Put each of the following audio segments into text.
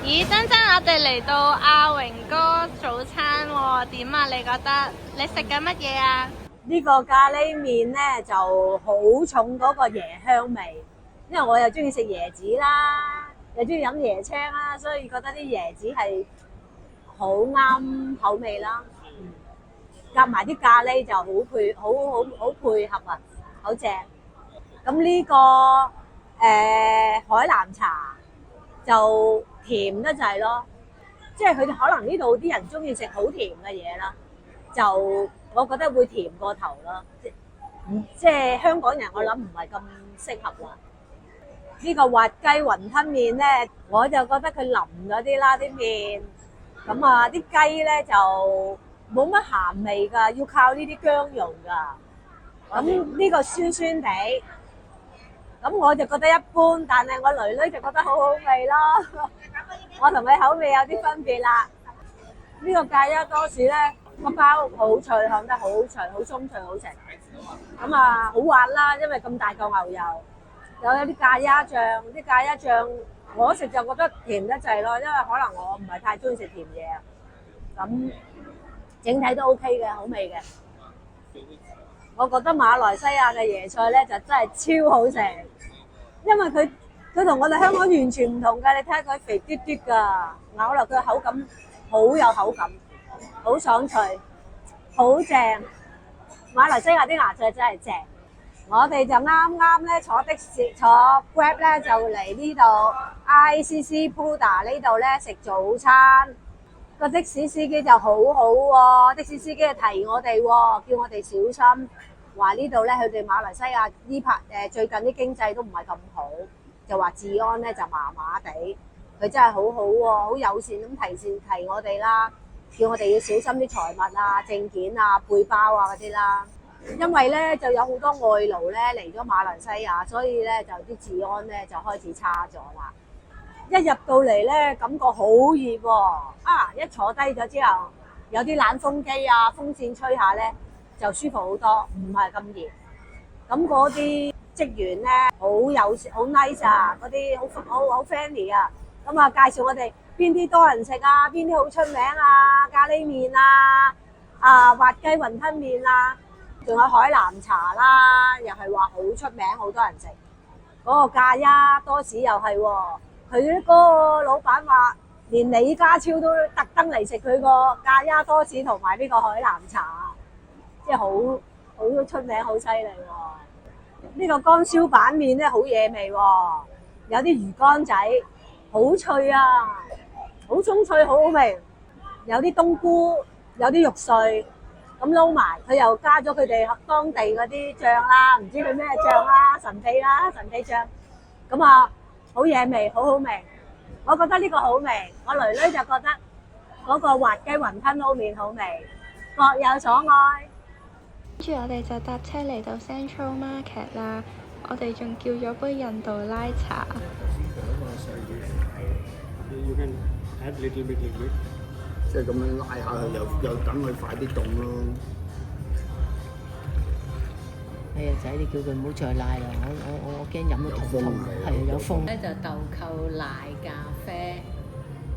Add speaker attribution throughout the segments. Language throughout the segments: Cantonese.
Speaker 1: 咦，珍珍，我哋嚟到阿榮哥早餐喎，點啊？你覺得？你食緊乜嘢啊？
Speaker 2: 呢個咖喱麵咧就好重嗰個椰香味，因為我又中意食椰子啦，又中意飲椰青啦，所以覺得啲椰子係好啱口味啦。夾埋啲咖喱就好配合啊，好正。咁呢個海南茶就甜得滯咯，即係佢哋可能呢度啲人中意食好甜嘅嘢啦，就我覺得會甜過頭咯。即係香港人我諗唔係咁適合啦。呢個滑雞雲吞麵咧，我就覺得佢腍咗啲啦啲麵，咁啊啲雞咧就冇乜鹹味㗎，要靠呢啲薑蓉㗎。咁呢個酸酸地，咁我就覺得一般，但係我囡囡就覺得好好味咯。我同佢口味有啲分別啦。呢個芥丫多士咧，個包好脆，烘得好脆，好鬆脆，好食。咁啊好滑啦，因為咁大嚿牛油，有啲芥丫醬，啲芥丫醬我食就覺得甜得滯咯，因為可能我唔係太中意食甜嘢啊。咁整體都 OK 嘅，好味嘅。我覺得馬來西亞嘅椰菜咧就真係超好食，因為佢同我哋香港完全唔同㗎。你睇下佢肥嘟嘟㗎，咬落佢口感好有口感，好爽脆，好正。馬來西亞啲芽菜真係正。我哋就啱啱咧坐的士坐 Grab 咧就嚟呢度 ICC Puda 呢度咧食早餐。個的士司機就好好喎，的士司機提我哋喎，叫我哋小心，話呢度咧佢哋馬來西亞呢排最近啲經濟都唔係咁好，就話治安咧就麻麻地。佢真係好好喎，好友善咁提我哋啦，叫我哋要小心啲財物啊、證件啊、背包啊嗰啲啦。因為咧就有好多外勞咧嚟咗馬來西亞，所以咧就啲治安咧就開始差咗啦。一入到嚟咧，感覺好熱喎！啊，一坐低咗之後，有啲冷風機啊、風扇吹下咧，就舒服好多，唔係咁熱。咁嗰啲職員咧，好友善、好 nice 啊，嗰啲好 friendly 啊。咁啊，介紹我哋邊啲多人食啊，邊啲好出名啊，咖喱麵啊、滑雞雲吞麵啊，仲有海南茶啦，又係話好出名，好多人食。嗰個芥丫多士又係喎。佢嗰個老闆話，連李家超都特登嚟食佢個芥丫多士同埋呢個海南茶，即係好出名，好犀利喎！呢個乾燒板麵咧好惹味喎，有啲魚乾仔，好脆啊，好鬆脆，好好味。有啲冬菇，有啲肉碎，咁撈埋，佢又加咗佢哋當地嗰啲醬啦，唔知佢咩醬啦，神秘醬，咁啊〜好惹味，好好味，我覺得呢個好味。我囡囡就覺得嗰個滑雞雲吞撈麵好味，各有所愛。
Speaker 1: 跟住我哋就搭車嚟到 Central Market 啦，我哋仲叫咗杯印度拉茶。
Speaker 3: 即係咁樣拉下佢，又等佢快啲凍咯。
Speaker 4: 係啊，仔，你叫佢唔好再拉啦，我驚飲到痛，係啊，有風。
Speaker 5: 咧就豆蔻奶咖啡，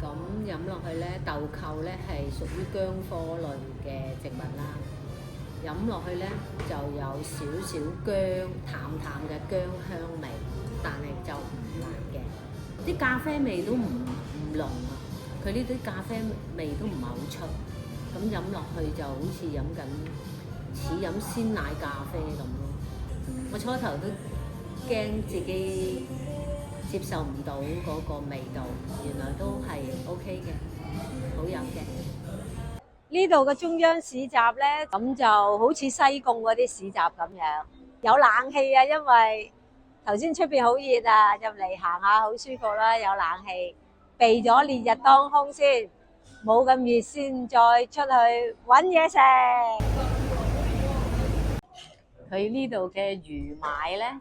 Speaker 5: 咁飲落去咧，豆蔻咧係屬於薑科類嘅植物啦，飲落去咧就有少少薑，淡嘅薑香味，但係就唔辣嘅，啲咖啡味都唔濃啊，佢呢啲咖啡味都唔係好出，咁飲落去就好似飲鮮奶咖啡咁咯。我初頭都驚自己接受唔到嗰個味道，原來都係 OK 嘅，好飲嘅。
Speaker 2: 呢度嘅中央市集咧，咁就好似西貢嗰啲市集咁樣，有冷氣啊，因為頭先出邊好熱啊，入嚟行下好舒服啦，有冷氣，避咗烈日當空先，冇咁熱先再出去揾嘢食。佢呢度嘅魚買咧，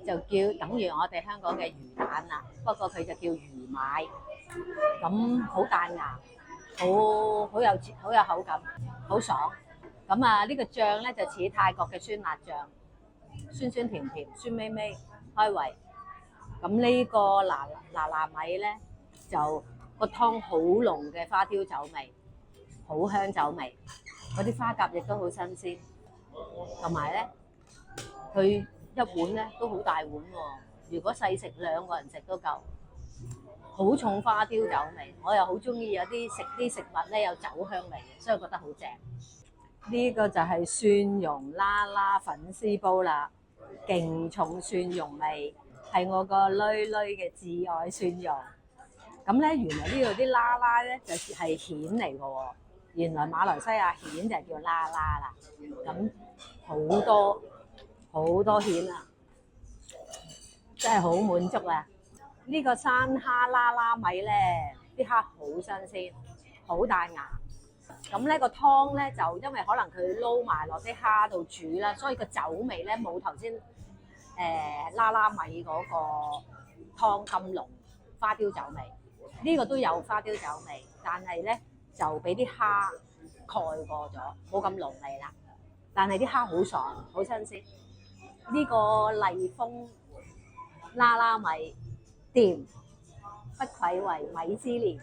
Speaker 2: 就叫等於我哋香港嘅魚蛋啦，不過佢就叫魚買，咁好彈牙，好有口感，好爽。咁啊，呢個醬咧就似泰國嘅酸辣醬，酸酸甜甜，酸味味，開胃。咁呢個嗱米咧就個湯好濃嘅花雕酒味，好香酒味，嗰啲花甲亦都好新鮮，同埋咧佢一碗咧都好大碗喎，如果細食2個人食都夠，好重花雕酒味，我又好中意有啲食物咧有酒香味嘅，所以覺得好正。呢個就係蒜蓉啦啦粉絲煲啦，勁重蒜蓉味，係我個女嘅至愛蒜蓉。咁咧，原來呢度啲啦啦咧就係蜆嚟嘅喎。原來馬來西亞蜆就叫啦啦啦。咁好多蜆啊，真係好滿足啊！呢個山蝦啦啦米咧，啲蝦好新鮮，好大牙。咁咧個湯咧就因為可能佢撈埋落啲蝦度煮啦，所以個酒味咧冇頭先啦啦米嗰個湯咁濃，花雕酒味。呢個都有花雕酒味，但係咧就俾啲蝦蓋過咗，冇咁濃味啦。但係啲蝦好爽，好新鮮。呢個麗豐啦啦米掂，不愧為米芝蓮。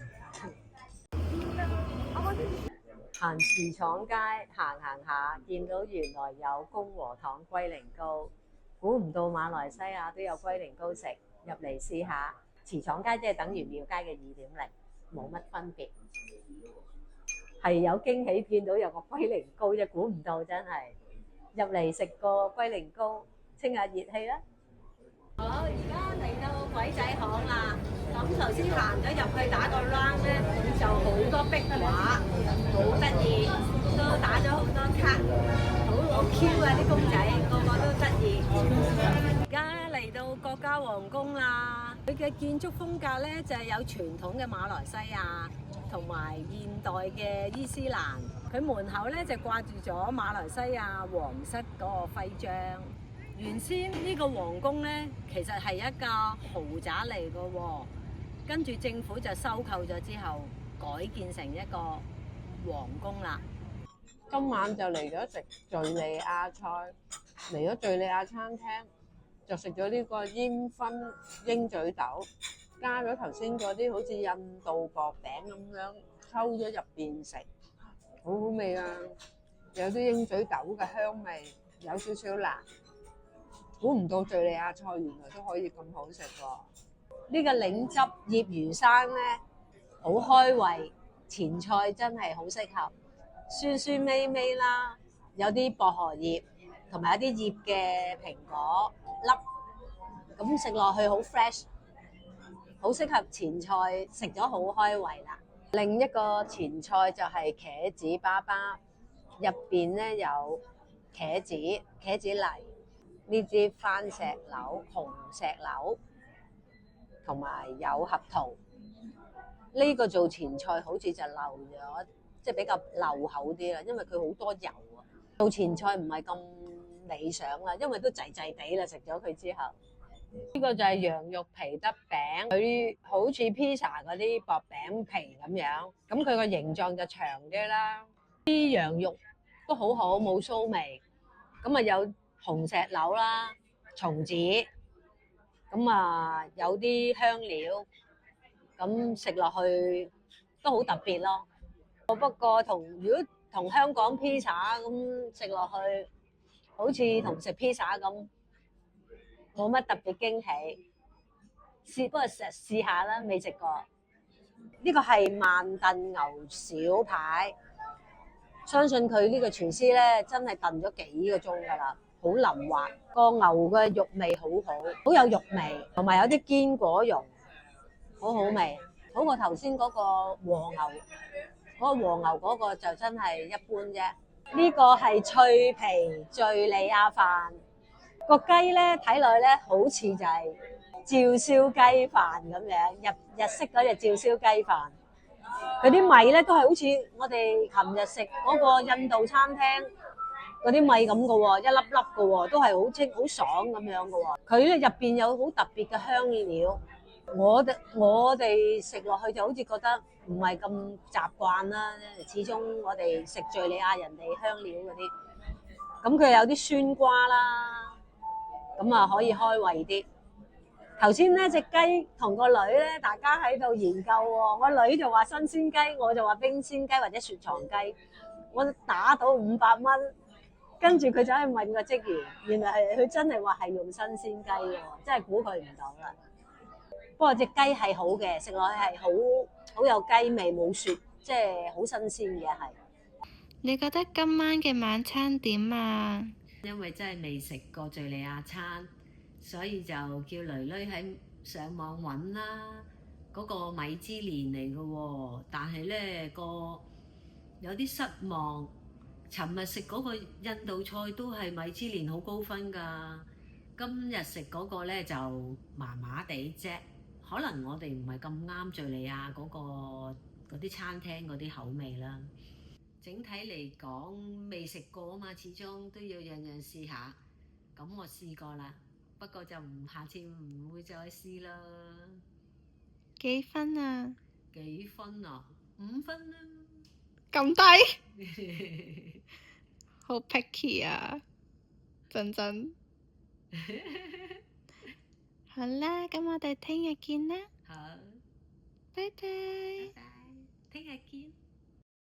Speaker 2: 行茨廠街行下，見到原來有公和堂龜苓膏，估唔到馬來西亞都有龜苓膏食，入嚟試下。茨廠街即係等於廟街嘅2.0，冇乜分別。係有驚喜見到有個龜苓膏啫，估唔到真係。入嚟食個龜苓膏，清下熱氣啦。好，而家嚟到鬼仔巷啦。咁頭先行咗入去打個 round 咧，就好多壁畫，好得意，都打咗好多卡，好 Q 啊啲公仔，個個都得意。而家嚟到國家皇宮啦，佢嘅建築風格咧就係有傳統嘅馬來西亞同埋現代嘅伊斯蘭。佢門口咧就掛住咗馬來西亞皇室嗰個徽章。原先呢個皇宮咧其實係一架豪宅嚟嘅喎。跟住政府就收購咗之後，改建成一個皇宮啦。
Speaker 6: 今晚就嚟咗食敍利亞菜，嚟咗敍利亞餐廳，就食咗呢個煙燻鷹嘴豆，加咗頭先嗰啲好似印度薄餅咁樣，溝咗入邊食，好好味啊！有啲鷹嘴豆嘅香味，有少少辣。估唔到敍利亞菜原來都可以咁好食喎！
Speaker 2: 呢個檸汁醃魚生咧，好開胃，前菜真係好適合，酸酸味味啦，有啲薄荷葉同埋一啲醃嘅蘋果粒，咁食落去好 fresh， 好適合前菜，食咗好開胃啦。另一個前菜就係茄子粑粑，入邊咧有茄子泥，呢啲番石榴、紅石榴。同埋有合桃，呢個做前菜好似就漏咗，即係比較漏口啲啦，因為佢好多油啊。做前菜唔係咁理想啦，因為都滯滯地啦，食咗佢之後。呢個就係羊肉皮得餅，佢好似披薩嗰啲薄餅皮咁樣，咁佢個形狀就長啲啦。啲羊肉都好好，冇臊味，咁啊有紅石榴啦、松子。咁啊，有啲香料，咁食落去都好特別咯。不過如果同香港披薩咁食落去，好似同食披薩咁，冇乜特別驚喜。不過試下啦，未食過。呢個係慢燉牛小排，相信佢呢個廚師咧真係燉咗幾個鐘㗎啦。好腍滑，個牛嘅肉味好好，好有肉味，同埋有啲堅果蓉，好好味，好過頭先嗰個和牛，嗰個和牛嗰個就真係一般啫。呢個係脆皮敍利亞飯，個雞咧睇落去咧好似就係照燒雞飯咁樣，日式嗰隻照燒雞飯。佢啲米咧都係好似我哋琴日食嗰個印度餐廳嗰啲米咁嘅喎，一粒粒嘅喎，都係好清好爽咁樣嘅喎。佢咧入邊有好特別嘅香料，我哋食落去就好似覺得唔係咁習慣啦。始終我哋食敍利亞人哋香料嗰啲，咁佢有啲酸瓜啦，咁啊可以開胃啲。頭先咧隻雞同個女咧，大家喺度研究喎。我女就話新鮮雞，我就話冰鮮雞或者雪藏雞。我打到500蚊，跟住佢就去問個職員，原來係佢真係話係用新鮮雞喎，真係估佢唔到啦。不過隻雞係好嘅，食落去係好有雞味，冇雪，即係好新鮮嘅係。
Speaker 1: 你覺得今晚嘅晚餐點啊？
Speaker 5: 因為真係未食過敍利亞餐，所以就叫囡囡喺上網揾啦。嗰個米芝蓮嚟嘅喎，但係咧有啲失望。尋日食嗰個印度菜都係米芝蓮好高分㗎，今日食嗰個咧就麻麻地啫。可能我哋唔係咁啱敍利亞嗰啲餐廳嗰啲口味啦。整體嚟講未食過啊嘛，始終都要樣樣試下。咁我試過啦，不過就下次唔會再試啦。
Speaker 1: 幾分啊？
Speaker 5: 幾分啊？5分啦。
Speaker 1: 咁低？好 picky 啊！真。好啦，咁我哋聽日見啦。
Speaker 5: 好，
Speaker 1: 拜拜。
Speaker 5: 拜拜，聽日見。